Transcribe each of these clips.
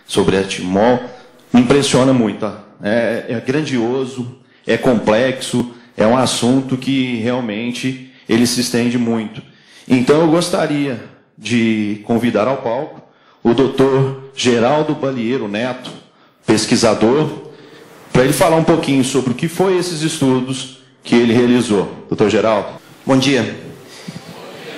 sobre a Etimol, me impressiona muito. Tá? É grandioso, é complexo, é um assunto que realmente ele se estende muito. Então eu gostaria de convidar ao palco o doutor Geraldo Balieiro Neto, pesquisador, para ele falar um pouquinho sobre o que foi esses estudos que ele realizou. Doutor Geraldo. Bom dia.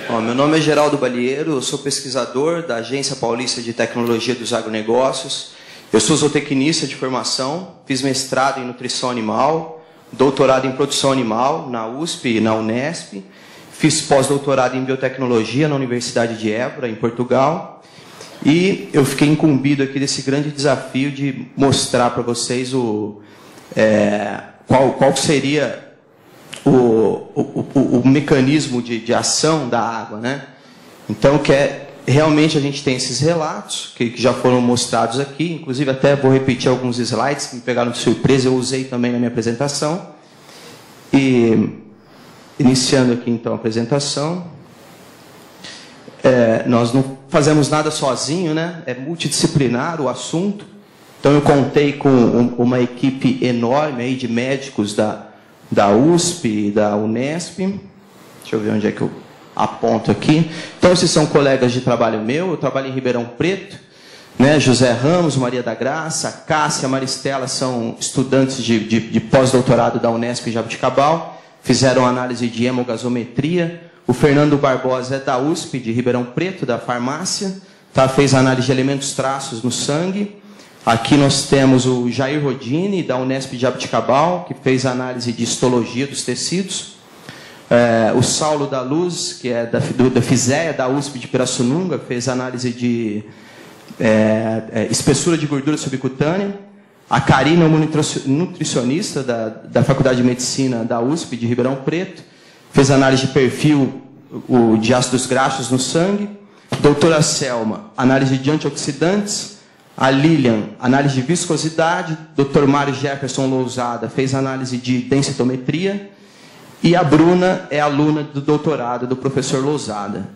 Bom, meu nome é Geraldo Balieiro, eu sou pesquisador da Agência Paulista de Tecnologia dos Agronegócios. Eu sou zootecnista de formação, fiz mestrado em nutrição animal, doutorado em produção animal na USP e na Unesp, fiz pós-doutorado em biotecnologia na Universidade de Évora, em Portugal, e eu fiquei incumbido aqui desse grande desafio de mostrar para vocês qual seria o mecanismo de ação da água, né? Então, realmente a gente tem esses relatos que já foram mostrados aqui, inclusive até vou repetir alguns slides que me pegaram de surpresa, eu usei também na minha apresentação. E, iniciando aqui então a apresentação, nós não fazemos nada sozinho, né? É multidisciplinar o assunto, então eu contei com uma equipe enorme aí de médicos da USP e da Unesp. Deixa eu ver onde é que eu aponto aqui. Então, esses são colegas de trabalho meu. Eu trabalho em Ribeirão Preto, né? José Ramos, Maria da Graça, Cássia, Maristela são estudantes de pós-doutorado da Unesp em Jabuticabal, fizeram análise de hemogasometria. O Fernando Barbosa é da USP, de Ribeirão Preto, da farmácia, tá? Fez análise de elementos traços no sangue. Aqui nós temos o Jair Rodini, da Unesp de Jabuticabal, que fez análise de histologia dos tecidos. O Saulo da Luz, que é da FISEA, da USP de Pirassununga, fez análise de espessura de gordura subcutânea. A Karina, uma nutricionista da Faculdade de Medicina da USP de Ribeirão Preto, fez análise de perfil de ácidos graxos no sangue. Doutora Selma, análise de antioxidantes. A Lilian, análise de viscosidade. Dr. Mário Jefferson Lousada fez análise de densitometria. E a Bruna é aluna do doutorado do professor Lousada.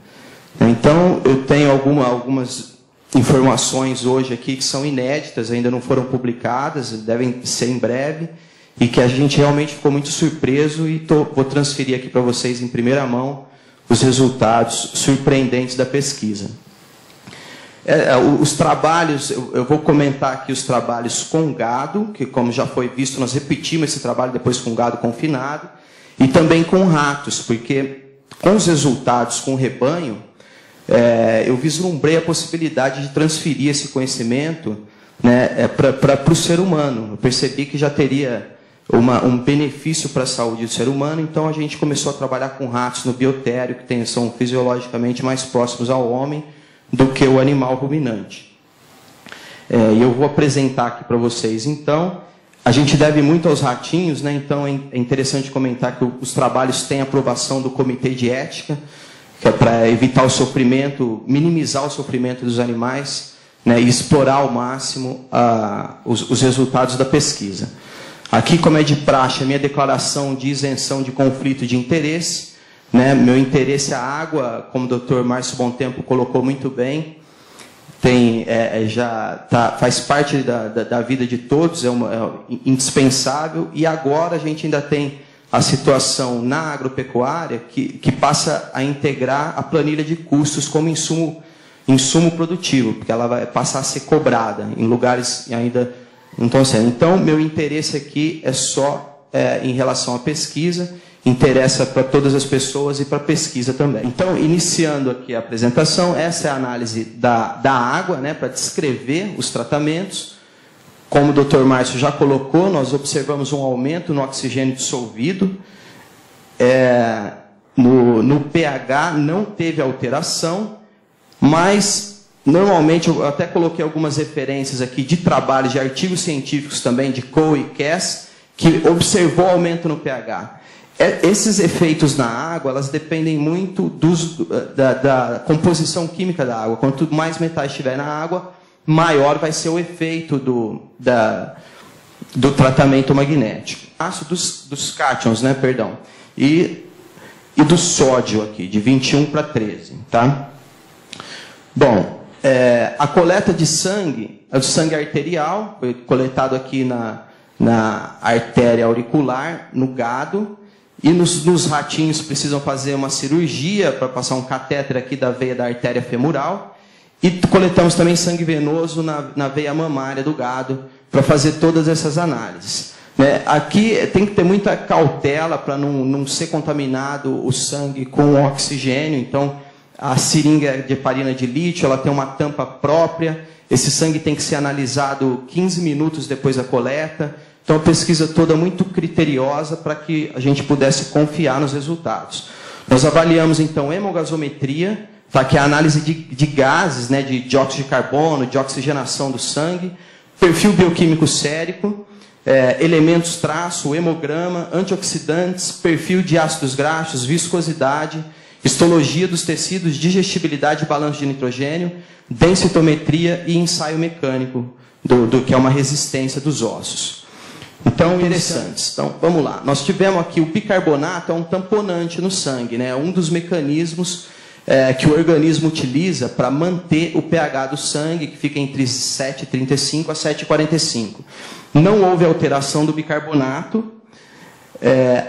Então, eu tenho algumas informações hoje aqui que são inéditas, ainda não foram publicadas, devem ser em breve, e que a gente realmente ficou muito surpreso, e vou transferir aqui para vocês em primeira mão os resultados surpreendentes da pesquisa. Os trabalhos, eu vou comentar aqui os trabalhos com gado, que como já foi visto, nós repetimos esse trabalho depois com gado confinado, e também com ratos, porque com os resultados com o rebanho, eu vislumbrei a possibilidade de transferir esse conhecimento, né, para o ser humano. Eu percebi que já teria um benefício para a saúde do ser humano, então a gente começou a trabalhar com ratos no biotério, que são fisiologicamente mais próximos ao homem do que o animal ruminante. E eu vou apresentar aqui para vocês, então. A gente deve muito aos ratinhos, né? Então é interessante comentar que os trabalhos têm aprovação do Comitê de Ética, que é para evitar o sofrimento, minimizar o sofrimento dos animais, né? E explorar ao máximo os resultados da pesquisa. Aqui, como é de praxe, a minha declaração de isenção de conflito de interesse, né? Meu interesse é a água, como o Dr. Márcio Bontempo colocou muito bem, faz parte da vida de todos, é indispensável, e agora a gente ainda tem a situação na agropecuária que passa a integrar a planilha de custos como insumo produtivo, porque ela vai passar a ser cobrada em lugares que ainda não estão sendo. Então, meu interesse aqui é só em relação à pesquisa, interessa para todas as pessoas e para a pesquisa também. Então, iniciando aqui a apresentação, essa é a análise da água, né, para descrever os tratamentos. Como o Dr. Márcio já colocou, nós observamos um aumento no oxigênio dissolvido. No pH não teve alteração, mas normalmente, eu até coloquei algumas referências aqui de trabalhos, de artigos científicos também, de Coe e Cass, que observou aumento no pH. Esses efeitos na água, elas dependem muito da composição química da água. Quanto mais metais tiver na água, maior vai ser o efeito do tratamento magnético. Dos cátions, né, perdão. E do sódio aqui, de 21 para 13. Tá? Bom, a coleta de sangue, o sangue arterial, foi coletado aqui na artéria auricular, no gado, e nos ratinhos precisam fazer uma cirurgia para passar um catéter aqui da veia da artéria femoral, e coletamos também sangue venoso na veia mamária do gado, para fazer todas essas análises. Aqui tem que ter muita cautela para não ser contaminado o sangue com oxigênio, então a seringa de heparina de lítio, ela tem uma tampa própria, esse sangue tem que ser analisado 15 minutos depois da coleta, então a pesquisa toda muito criteriosa para que a gente pudesse confiar nos resultados. Nós avaliamos então hemogasometria, tá, que é a análise de gases, né, de dióxido de carbono, de oxigenação do sangue, perfil bioquímico sérico, elementos traço, hemograma, antioxidantes, perfil de ácidos graxos, viscosidade, histologia dos tecidos, digestibilidade e balanço de nitrogênio, densitometria e ensaio mecânico, do que é uma resistência dos ossos. Então, interessantes. Então, vamos lá. Nós tivemos aqui o bicarbonato, é um tamponante no sangue, né? Um dos mecanismos que o organismo utiliza para manter o pH do sangue, que fica entre 7,35 a 7,45. Não houve alteração do bicarbonato,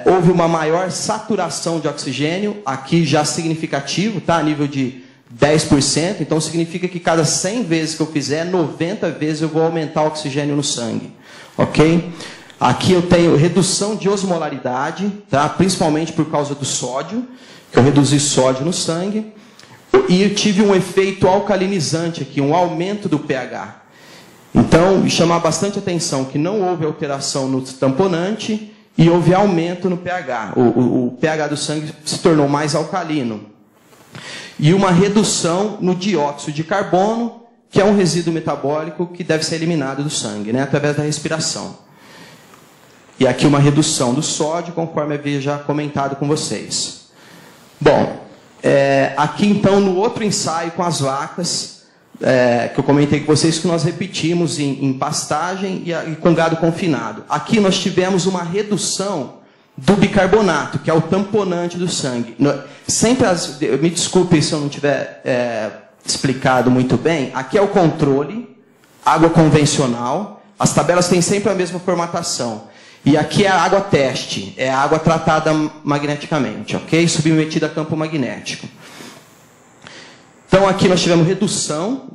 houve uma maior saturação de oxigênio, aqui já significativo, tá? A nível de 10%, então significa que cada 100 vezes que eu fizer, 90 vezes eu vou aumentar o oxigênio no sangue. Ok? Aqui eu tenho redução de osmolaridade, tá? Principalmente por causa do sódio, que eu reduzi sódio no sangue, e eu tive um efeito alcalinizante aqui, um aumento do pH. Então, chamar bastante atenção que não houve alteração no tamponante e houve aumento no pH. O pH do sangue se tornou mais alcalino. E uma redução no dióxido de carbono, que é um resíduo metabólico que deve ser eliminado do sangue, né, através da respiração. E aqui uma redução do sódio, conforme havia já comentado com vocês. Bom, aqui então no outro ensaio com as vacas, que eu comentei com vocês que nós repetimos em pastagem e com gado confinado. Aqui nós tivemos uma redução do bicarbonato, que é o tamponante do sangue. Sempre me desculpe se eu não tiver explicado muito bem, aqui é o controle, água convencional, as tabelas têm sempre a mesma formatação. E aqui é a água teste, é a água tratada magneticamente, ok? Submetida a campo magnético. Então aqui nós tivemos redução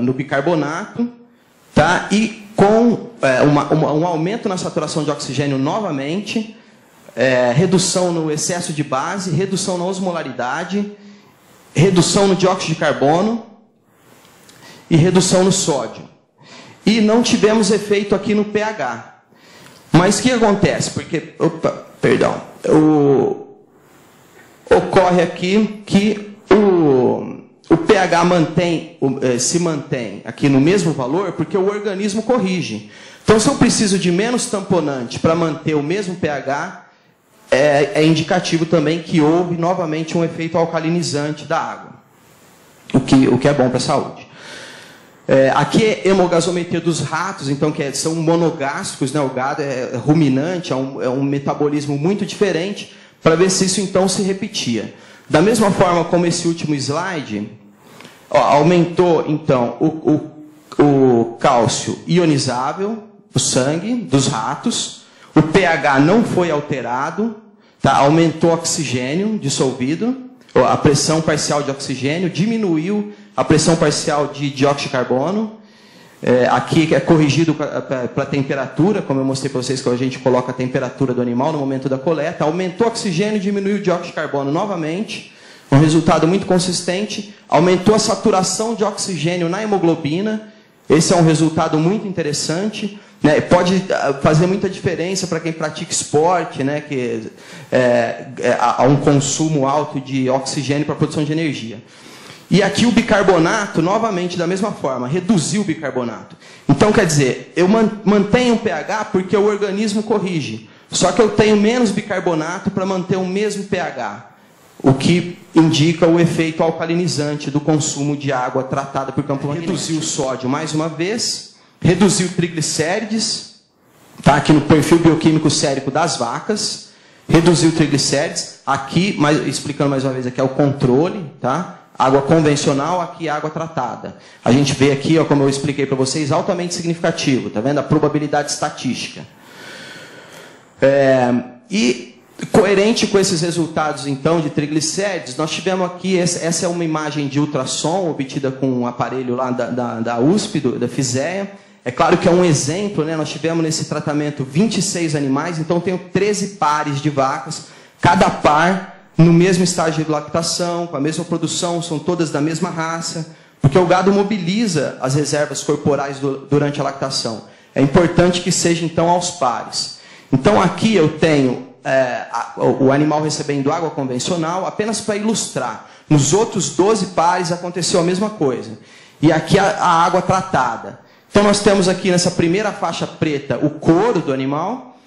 no bicarbonato, tá? E com um aumento na saturação de oxigênio novamente, redução no excesso de base, redução na osmolaridade, redução no dióxido de carbono e redução no sódio. E não tivemos efeito aqui no pH. Mas o que acontece? Porque, ocorre aqui que o pH se mantém aqui no mesmo valor porque o organismo corrige. Então, se eu preciso de menos tamponante para manter o mesmo pH, é indicativo também que houve novamente um efeito alcalinizante da água, o que é bom para a saúde. Aqui é hemogasometria dos ratos, então são monogástricos, né? O gado é ruminante, é um metabolismo muito diferente, para ver se isso então se repetia. Da mesma forma como esse último slide, aumentou então o cálcio ionizável, o sangue dos ratos, o pH não foi alterado, tá? Aumentou o oxigênio dissolvido, a pressão parcial de oxigênio, diminuiu a pressão parcial de dióxido de carbono. Aqui é corrigido para a temperatura, como eu mostrei para vocês, que a gente coloca a temperatura do animal no momento da coleta. Aumentou o oxigênio, diminuiu o dióxido de carbono novamente. Um resultado muito consistente. Aumentou a saturação de oxigênio na hemoglobina. Esse é um resultado muito interessante. Né? Pode fazer muita diferença para quem pratica esporte, né? Que há um consumo alto de oxigênio para a produção de energia. E aqui o bicarbonato, novamente, da mesma forma, reduziu o bicarbonato. Então, quer dizer, eu mantenho o pH porque o organismo corrige. Só que eu tenho menos bicarbonato para manter o mesmo pH. O que indica o efeito alcalinizante do consumo de água tratada por campo magnético. Reduziu o sódio mais uma vez. Reduziu triglicérides. Tá? Aqui no perfil bioquímico sérico das vacas. Reduziu triglicérides. Aqui, explicando mais uma vez, aqui é o controle, tá? água convencional, aqui água tratada. A gente vê aqui, ó, como eu expliquei para vocês, altamente significativo, tá vendo? A probabilidade estatística. E coerente com esses resultados, então, de triglicérides, nós tivemos aqui, essa é uma imagem de ultrassom obtida com um aparelho lá da USP, da FISEA. É claro que é um exemplo, né? Nós tivemos nesse tratamento 26 animais, então tenho 13 pares de vacas, cada par no mesmo estágio de lactação, com a mesma produção, são todas da mesma raça, porque o gado mobiliza as reservas corporais durante a lactação. É importante que seja, então, aos pares. Então, aqui eu tenho o animal recebendo água convencional, apenas para ilustrar. Nos outros 12 pares aconteceu a mesma coisa. E aqui a água tratada. Então, nós temos aqui nessa primeira faixa preta o couro do animal,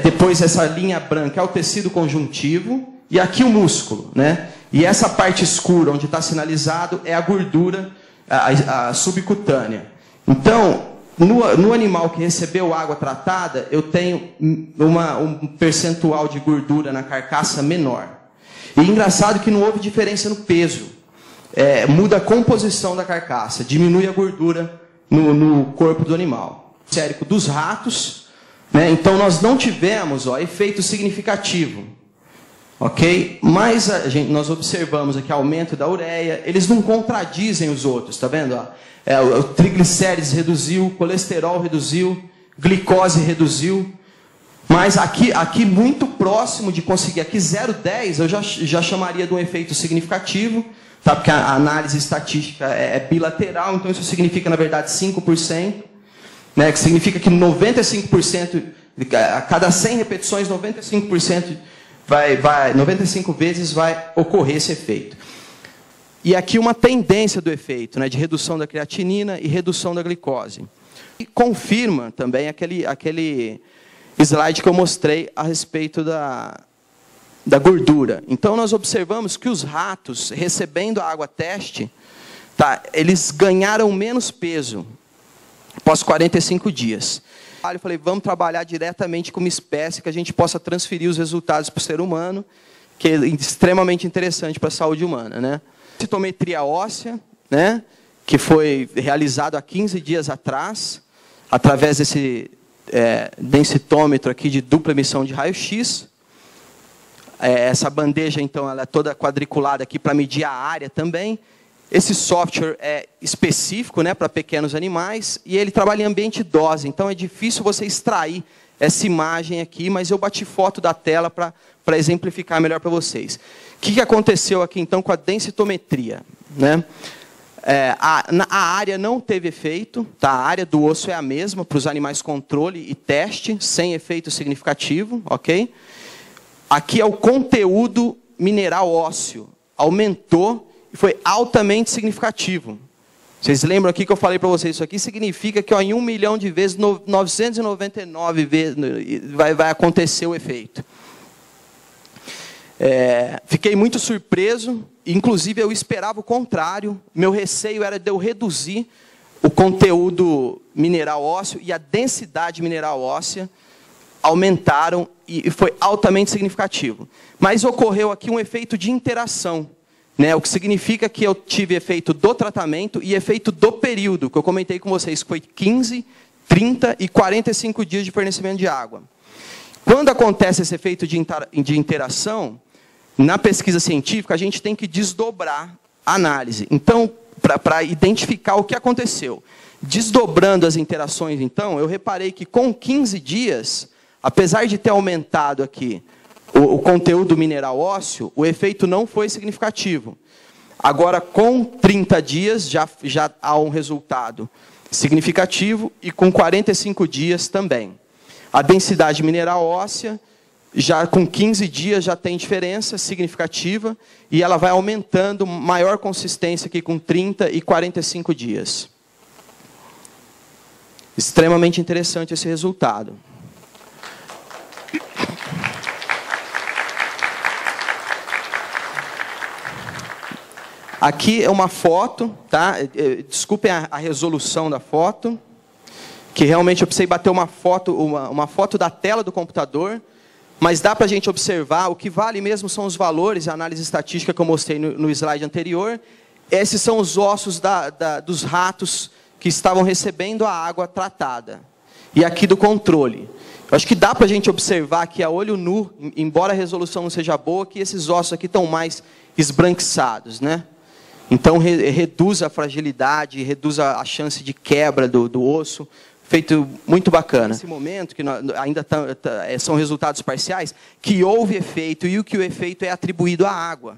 depois essa linha branca é o tecido conjuntivo, e aqui o músculo, né? E essa parte escura, onde está sinalizado, é a gordura a subcutânea. Então, no animal que recebeu água tratada, eu tenho um percentual de gordura na carcaça menor. E engraçado que não houve diferença no peso. Muda a composição da carcaça, diminui a gordura no corpo do animal. Sérico dos ratos, né? Então nós não tivemos efeito significativo. Ok? Mas nós observamos aqui aumento da ureia, eles não contradizem os outros, tá vendo? O triglicérides reduziu, colesterol reduziu, glicose reduziu, mas aqui muito próximo de conseguir, aqui 0,10 eu já chamaria de um efeito significativo, tá? Porque a análise estatística é bilateral, então isso significa, na verdade, 5%, né? Que significa que 95%, a cada 100 repetições, 95%, 95 vezes vai ocorrer esse efeito. E aqui uma tendência do efeito, né, de redução da creatinina e redução da glicose. E confirma também aquele slide que eu mostrei a respeito da gordura. Então nós observamos que os ratos, recebendo a água teste, tá, eles ganharam menos peso após 45 dias. Eu falei, vamos trabalhar diretamente com uma espécie que a gente possa transferir os resultados para o ser humano, que é extremamente interessante para a saúde humana, né? Densitometria óssea, né? Que foi realizado há 15 dias atrás, através desse densitômetro aqui de dupla emissão de raio-x. Essa bandeja, então, ela é toda quadriculada aqui para medir a área também. Esse software é específico, né, para pequenos animais, e ele trabalha em ambiente dose, então é difícil você extrair essa imagem aqui, mas eu bati foto da tela para exemplificar melhor para vocês. O que aconteceu aqui, então, com a densitometria? Né? A área não teve efeito, tá? A área do osso é a mesma para os animais controle e teste, sem efeito significativo, ok? Aqui é o conteúdo mineral ósseo, aumentou, foi altamente significativo. Vocês lembram aqui que eu falei para vocês, isso aqui significa que em 1 milhão de vezes, 999 vezes vai acontecer o efeito. Fiquei muito surpreso, inclusive eu esperava o contrário, meu receio era de eu reduzir o conteúdo mineral ósseo e a densidade mineral óssea aumentaram e foi altamente significativo. Mas ocorreu aqui um efeito de interação. Né, o que significa que eu tive efeito do tratamento e efeito do período, que eu comentei com vocês, que foi 15, 30 e 45 dias de fornecimento de água. Quando acontece esse efeito de interação, na pesquisa científica, a gente tem que desdobrar a análise. Então, para identificar o que aconteceu. Desdobrando as interações, então, eu reparei que com 15 dias, apesar de ter aumentado aqui o conteúdo mineral ósseo, o efeito não foi significativo. Agora, com 30 dias, já há um resultado significativo e com 45 dias também. A densidade mineral óssea, já com 15 dias, já tem diferença significativa e ela vai aumentando, maior consistência aqui com 30 e 45 dias. Extremamente interessante esse resultado. Aqui é uma foto, tá? Desculpem a resolução da foto, que realmente eu precisei bater uma foto da tela do computador, mas dá para a gente observar, o que vale mesmo são os valores, a análise estatística que eu mostrei no slide anterior, esses são os ossos dos ratos que estavam recebendo a água tratada. E aqui do controle. Eu acho que dá para a gente observar aqui a olho nu, embora a resolução não seja boa, que esses ossos aqui estão mais esbranquiçados, né? Então, reduz a fragilidade, reduz a chance de quebra do osso. Feito muito bacana. Nesse momento, que ainda são resultados parciais, que houve efeito e que o efeito é atribuído à água.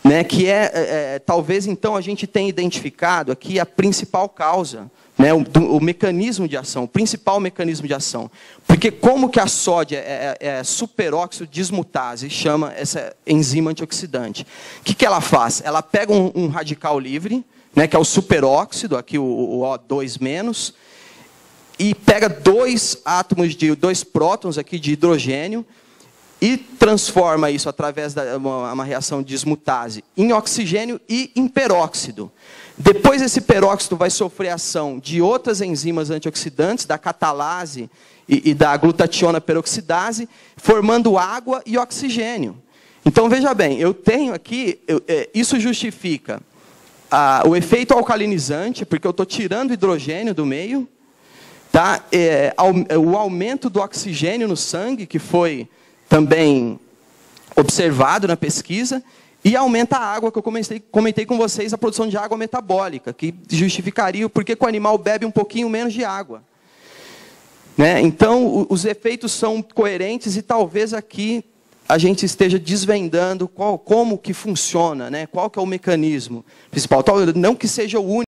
Né? Que talvez, então, a gente tenha identificado aqui a principal causa, né? o mecanismo de ação, o principal mecanismo de ação. Porque como que a sódia é superóxido dismutase, chama essa enzima antioxidante? O que ela faz? Ela pega um radical livre, né? Que é o superóxido, aqui o O2-, e pega dois prótons aqui de hidrogênio e transforma isso através de uma reação de dismutase em oxigênio e em peróxido. Depois esse peróxido vai sofrer ação de outras enzimas antioxidantes, da catalase e da glutationa peroxidase, formando água e oxigênio. Então, veja bem, eu tenho aqui, isso justifica o efeito alcalinizante, porque eu estou tirando hidrogênio do meio, tá? O aumento do oxigênio no sangue, que foi também observado na pesquisa, e aumenta a água, que eu comentei com vocês, a produção de água metabólica, que justificaria o porquê que o animal bebe um pouquinho menos de água. Né? Então, os efeitos são coerentes e talvez aqui a gente esteja desvendando como que funciona, né? Qual que é o mecanismo principal. Não que seja o único,